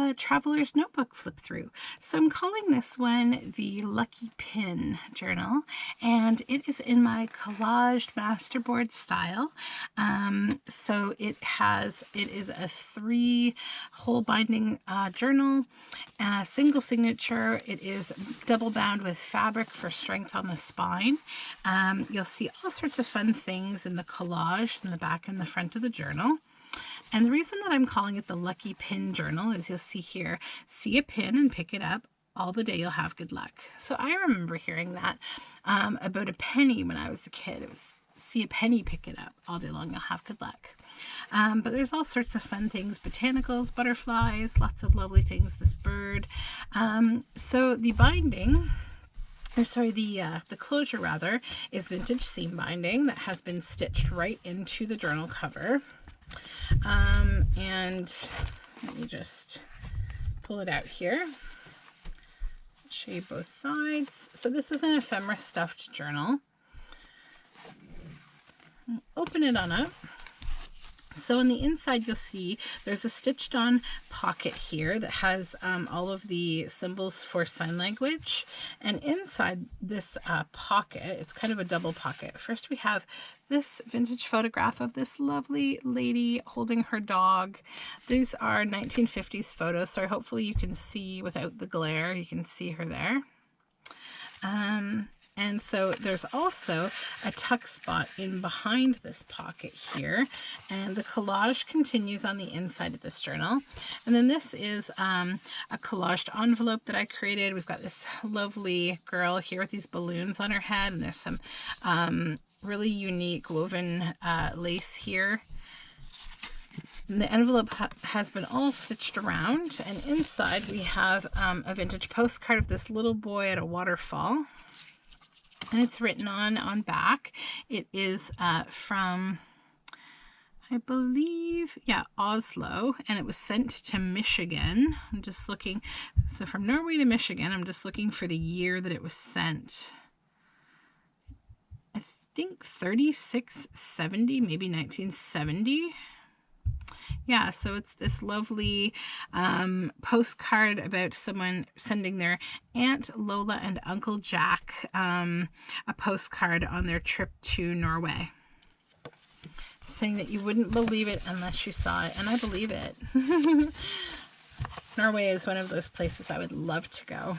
a traveler's notebook flip through. So I'm calling this one the Lucky Pin Journal, and it is in my collaged masterboard style. So it is a 3-hole binding journal, single signature. It is double bound with fabric for strength on the spine. You'll see all sorts of fun things in the collage in the back and the front of the journal. And the reason that I'm calling it the Lucky Pin Journal is you'll see here, see a pin and pick it up. All the day you'll have good luck. So I remember hearing that about a penny when I was a kid. It was see a penny, pick it up. All day long you'll have good luck. But there's all sorts of fun things, botanicals, butterflies, lots of lovely things, this bird. So the binding, the closure rather, is vintage seam binding that has been stitched right into the journal cover. And let me just pull it out here. Show you both sides. So this is an ephemera stuffed journal. Open it on up. So on the inside, you'll see there's a stitched on pocket here that has all of the symbols for sign language. And inside this pocket, it's kind of a double pocket. First, we have this vintage photograph of this lovely lady holding her dog. These are 1950s photos, so hopefully you can see without the glare, you can see her there. And so there's also a tuck spot in behind this pocket here, and the collage continues on the inside of this journal. And then this is a collaged envelope that I created. We've got this lovely girl here with these balloons on her head, and there's some really unique woven lace here. And the envelope has been all stitched around, and inside we have a vintage postcard of this little boy at a waterfall. And it's written on back. It is from, I believe, Oslo, and it was sent to Michigan. I'm just looking, so from Norway to Michigan, I'm just looking for the year that it was sent. I think 3670, maybe 1970. Yeah, so it's this lovely postcard about someone sending their Aunt Lola and Uncle Jack a postcard on their trip to Norway, saying that you wouldn't believe it unless you saw it, and I believe it. Norway is one of those places I would love to go.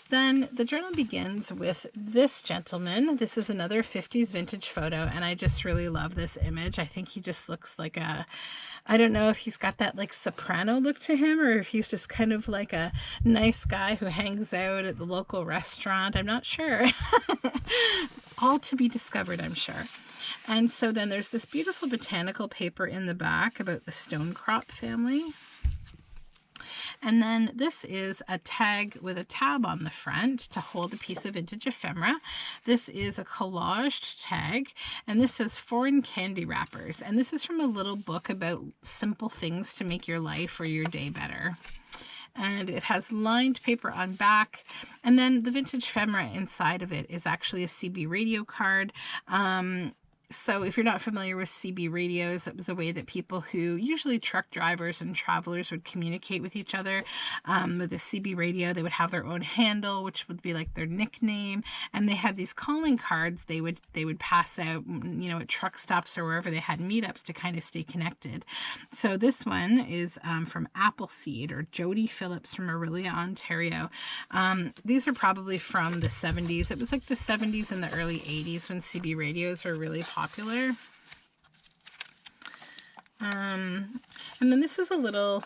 Then the journal begins with this gentleman. This is another 50s vintage photo, and I just really love this image. I think he just looks like I don't know if he's got that like soprano look to him, or if he's just kind of like a nice guy who hangs out at the local restaurant. I'm not sure. All to be discovered, I'm sure. And so then there's this beautiful botanical paper in the back about the stonecrop family. And then this is a tag with a tab on the front to hold a piece of vintage ephemera. This is a collaged tag, and this says foreign candy wrappers. And this is from a little book about simple things to make your life or your day better. And it has lined paper on back. And then the vintage ephemera inside of it is actually a CB radio card. So if you're not familiar with CB radios, it was a way that people who, usually truck drivers and travelers, would communicate with each other. With a CB radio, they would have their own handle, which would be like their nickname. And they had these calling cards they would pass out, at truck stops or wherever they had meetups to kind of stay connected. So this one is from Appleseed, or Jody Phillips from Orillia, Ontario. These are probably from the 70s. It was like the 70s and the early 80s when CB radios were really popular. And then this is a little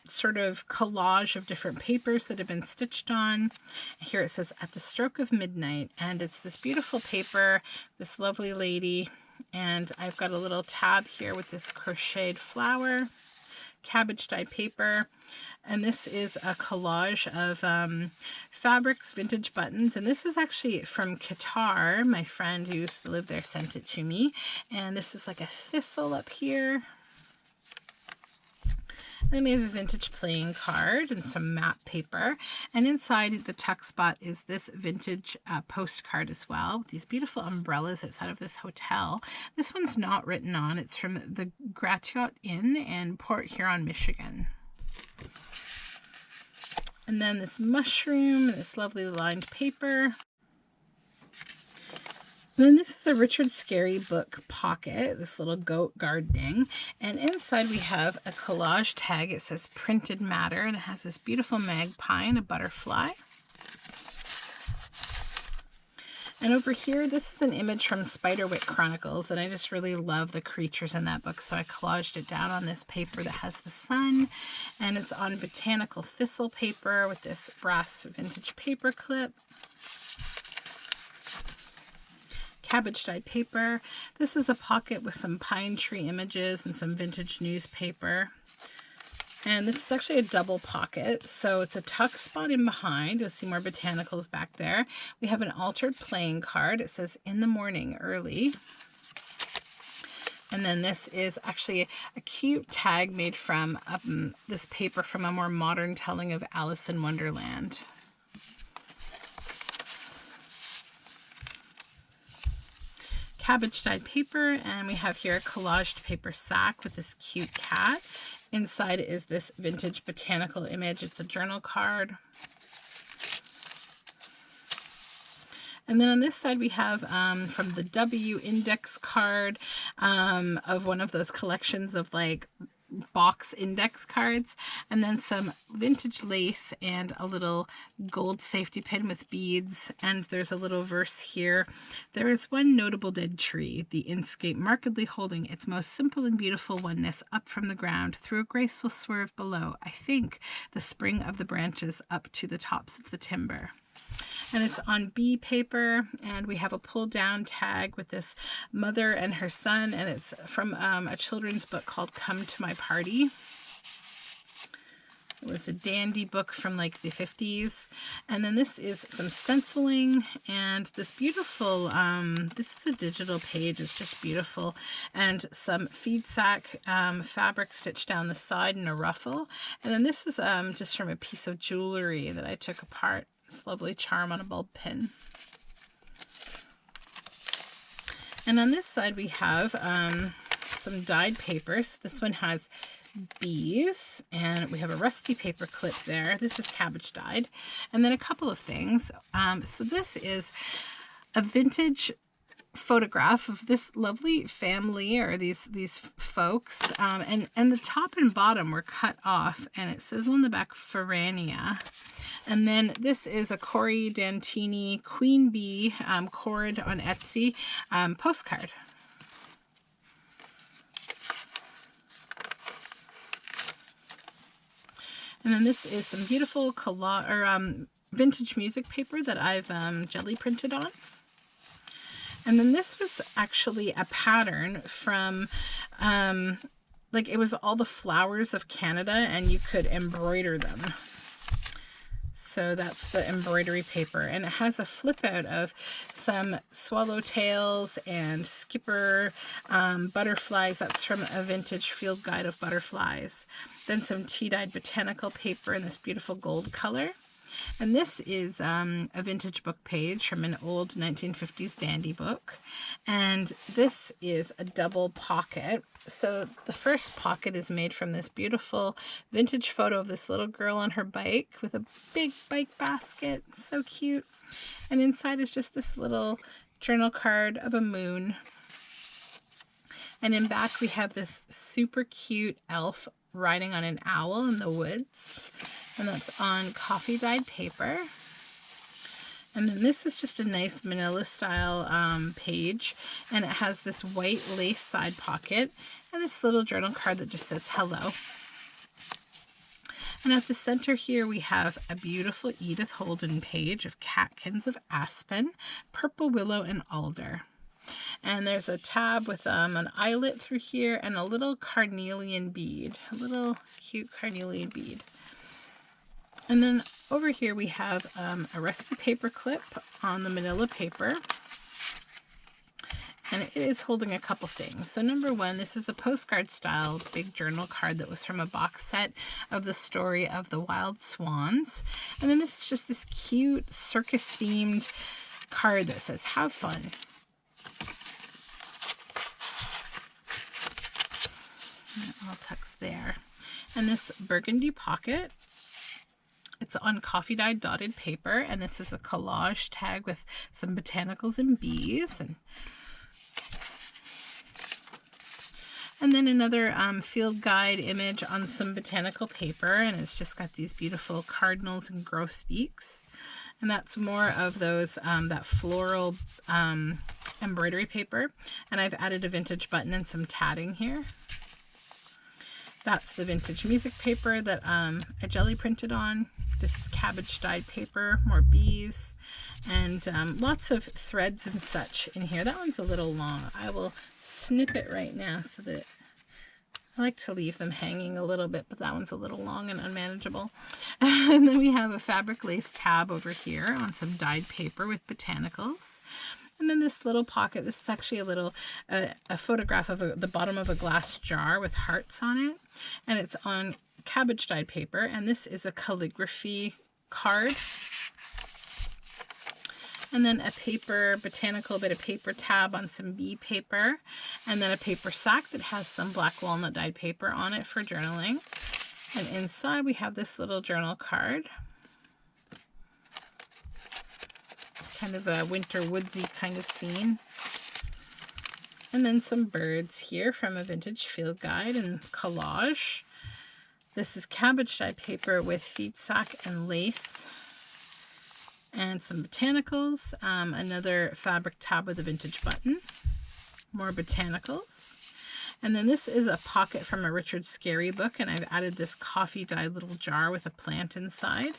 sort of collage of different papers that have been stitched on. Here it says "At the Stroke of Midnight," and it's this beautiful paper, this lovely lady, and I've got a little tab here with this crocheted flower, cabbage dyed paper. And this is a collage of fabrics, vintage buttons. And this is actually from Qatar. My friend who used to live there sent it to me. And this is like a thistle up here. And then we have a vintage playing card and some map paper. And inside the tuck spot is this vintage postcard as well, with these beautiful umbrellas outside of this hotel. This one's not written on. It's from the Gratiot Inn in Port Huron, Michigan. And then this mushroom, this lovely lined paper. And then this is a Richard Scarry book pocket, this little goat gardening. And inside we have a collage tag. It says printed matter, and it has this beautiful magpie and a butterfly. And over here, this is an image from Spiderwick Chronicles, and I just really love the creatures in that book, so I collaged it down on this paper that has the sun, and it's on botanical thistle paper with this brass vintage paper clip. Cabbage dyed paper. This is a pocket with some pine tree images and some vintage newspaper. And this is actually a double pocket, so it's a tuck spot in behind. You'll see more botanicals back there. We have an altered playing card. It says in the morning early. And then this is actually a cute tag made from this paper from a more modern telling of Alice in Wonderland. Cabbage dyed paper, and we have here a collaged paper sack with this cute cat. Inside is this vintage botanical image. It's a journal card. And then on this side we have from the W index card of one of those collections of like box index cards, and then some vintage lace and a little gold safety pin with beads. And there's a little verse here. There is one notable dead tree, the inscape markedly holding its most simple and beautiful oneness up from the ground through a graceful swerve below, I think, the spring of the branches up to the tops of the timber. And it's on B paper, and we have a pull down tag with this mother and her son, and it's from a children's book called Come to My Party. It was a dandy book from like the 50s. And then this is some stenciling, and this beautiful, this is a digital page. It's just beautiful. And some feed sack fabric stitched down the side in a ruffle. And then this is just from a piece of jewelry that I took apart. This lovely charm on a bulb pin. And on this side we have some dyed papers. This one has bees, and we have a rusty paper clip there. This is cabbage dyed. And then a couple of things. So this is a vintage photograph of this lovely family, or these folks, and the top and bottom were cut off, and it says on the back Ferrania. And then this is a Corey Dantini Queen Bee cord on Etsy postcard. And then this is some beautiful vintage music paper that I've jelly printed on. And then this was actually a pattern from, like it was all the flowers of Canada, and you could embroider them. So that's the embroidery paper, and it has a flip out of some swallowtails and skipper butterflies. That's from a vintage field guide of butterflies. Then some tea-dyed botanical paper in this beautiful gold color. And this is a vintage book page from an old 1950s dandy book. And this is a double pocket. So the first pocket is made from this beautiful vintage photo of this little girl on her bike with a big bike basket. So cute. And inside is just this little journal card of a moon. And in back we have this super cute elf riding on an owl in the woods. And that's on coffee dyed paper. And then this is just a nice manila style page, and it has this white lace side pocket and this little journal card that just says hello. And at the center here we have a beautiful Edith Holden page of catkins of aspen, purple willow, and alder. And there's a tab with an eyelet through here and a little carnelian bead, a little cute carnelian bead. And then over here we have a rusty paper clip on the manila paper. And it is holding a couple things. So number one, this is a postcard style big journal card that was from a box set of the story of the wild swans. And then this is just this cute circus themed card that says, have fun. All tucks there. And this burgundy pocket, it's on coffee dyed dotted paper, and this is a collage tag with some botanicals and bees, and then another field guide image on some botanical paper, and it's just got these beautiful cardinals and grosbeaks, and that's more of those that floral embroidery paper, and I've added a vintage button and some tatting here. That's the vintage music paper that I jelly printed on. This is cabbage dyed paper, more bees, and lots of threads and such in here. That one's a little long. I will snip it right now so that I like to leave them hanging a little bit, but that one's a little long and unmanageable. And then we have a fabric lace tab over here on some dyed paper with botanicals. And then this little pocket, this is actually a little, a photograph of the bottom of a glass jar with hearts on it. And it's on cabbage dyed paper. And this is a calligraphy card. And then a paper, botanical bit of paper tab on some bee paper. And then a paper sack that has some black walnut dyed paper on it for journaling. And inside we have this little journal card. Kind of a winter woodsy kind of scene. And then some birds here from a vintage field guide and collage. This is cabbage dyed paper with feed sack and lace. And some botanicals. Another fabric tab with a vintage button. More botanicals. And then this is a pocket from a Richard Scarry book, and I've added this coffee dyed little jar with a plant inside.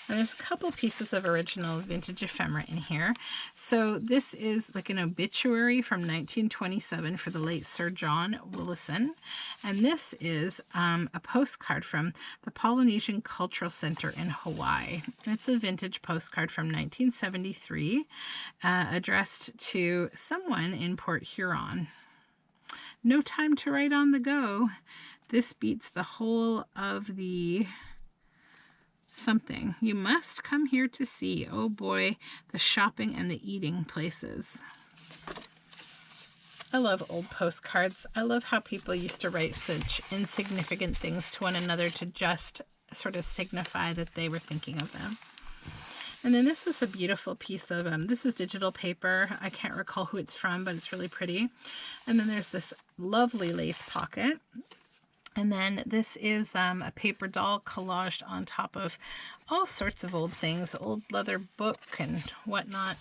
And there's a couple pieces of original vintage ephemera in here. So this is like an obituary from 1927 for the late Sir John Willison. And this is a postcard from the Polynesian Cultural Center in Hawaii. And it's a vintage postcard from 1973 addressed to someone in Port Huron. No time to write on the go. This beats the whole of the something. You must come here to see. Oh boy, the shopping and the eating places. I love old postcards. I love how people used to write such insignificant things to one another to just sort of signify that they were thinking of them. And then this is a beautiful piece of, this is digital paper. I can't recall who it's from, but it's really pretty. And then there's this lovely lace pocket. And then this is a paper doll collaged on top of all sorts of old things, old leather book and whatnot.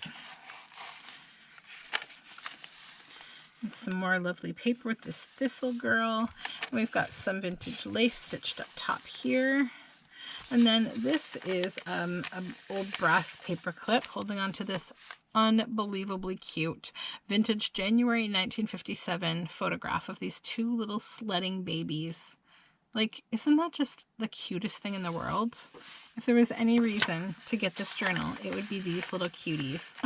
And some more lovely paper with this thistle girl. And we've got some vintage lace stitched up top here. And then this is an old brass paper clip holding onto this unbelievably cute vintage January 1957 photograph of these two little sledding babies. Like, isn't that just the cutest thing in the world? If there was any reason to get this journal, it would be these little cuties.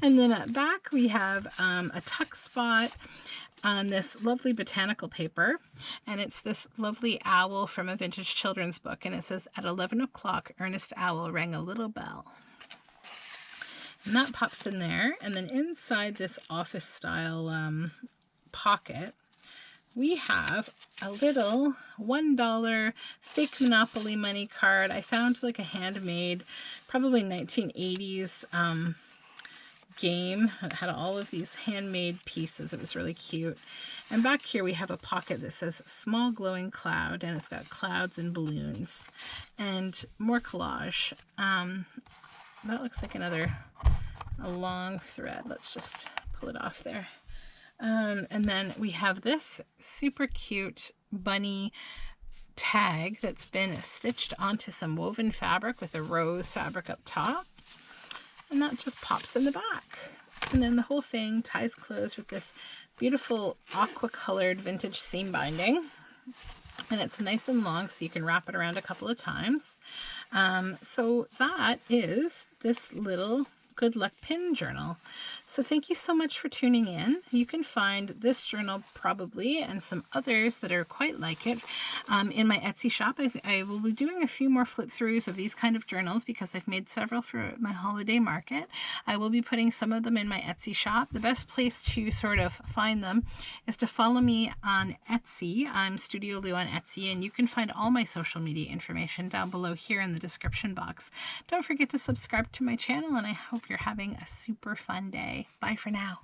And then at back we have a tuck spot on this lovely botanical paper, and it's this lovely owl from a vintage children's book, and it says, at 11 o'clock Ernest Owl rang a little bell. And that pops in there. And then inside this office style pocket we have a little $1 fake Monopoly money card. I found like a handmade, probably 1980s game. It had all of these handmade pieces. It was really cute. And back here we have a pocket that says small glowing cloud, and it's got clouds and balloons and more collage. That looks like a long thread. Let's just pull it off there. And then we have this super cute bunny tag that's been stitched onto some woven fabric with a rose fabric up top. And that just pops in the back. And then the whole thing ties closed with this beautiful aqua colored vintage seam binding. And it's nice and long, so you can wrap it around a couple of times. So that is this little Good Luck Pin Journal. So thank you so much for tuning in. You can find this journal probably and some others that are quite like it in my Etsy shop. I will be doing a few more flip throughs of these kind of journals because I've made several for my holiday market. I will be putting some of them in my Etsy shop. The best place to sort of find them is to follow me on Etsy. I'm Studioloo on Etsy, and you can find all my social media information down below here in the description box. Don't forget to subscribe to my channel, and I hope you're having a super fun day. Bye for now.